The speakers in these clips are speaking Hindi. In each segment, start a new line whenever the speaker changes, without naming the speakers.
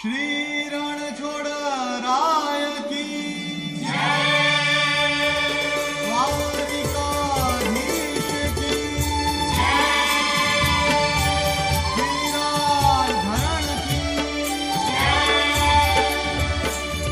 श्री रणछोड़ राय की द्वारिकाधीश की वीराधरण की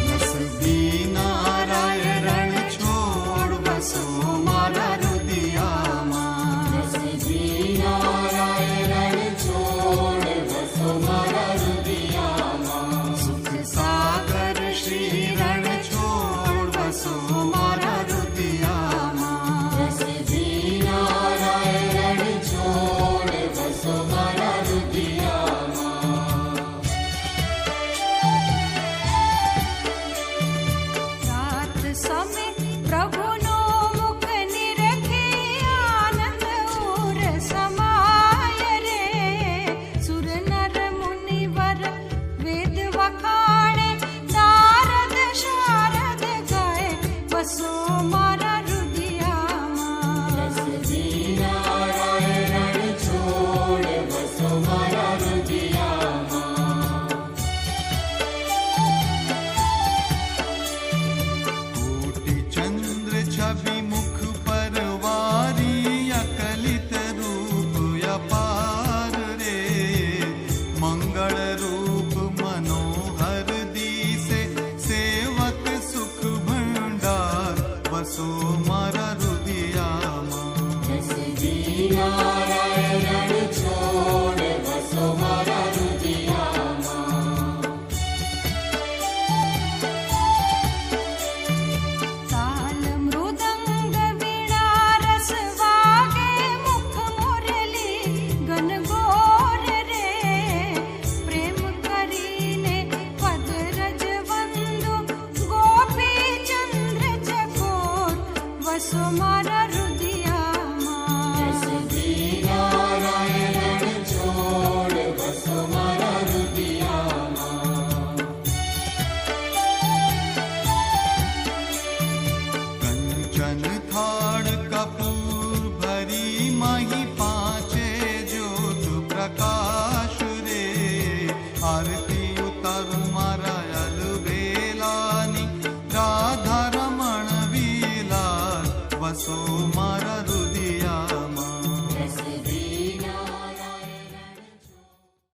नसबी नाराय रणछोड़ बसो मारा रुदियाમાં
नसबी नाराय रणछोड़ बसो मारा रुदियाમાં
सुख सागर श्री रणछोड़ बसो मारा रुदियाમાં
नसबी नाराय रणछोड़ बसो मारा रुदियाમાં
रात समय प्रभुनो मुख निरखे आनंद उर समाय रे सुर नर मुनिवर वेद वखाणे नारद शारद गाय बसो मारा रुदियाમાં
नसबी नाराय रणछोड़ बसो मारा रुदियाમાં
कोटि चंद्र छवि मुख पर वारी अकलित रूप अपार रे मंगल रूप मनोहर दिसे सेवक सुख भंडार बसो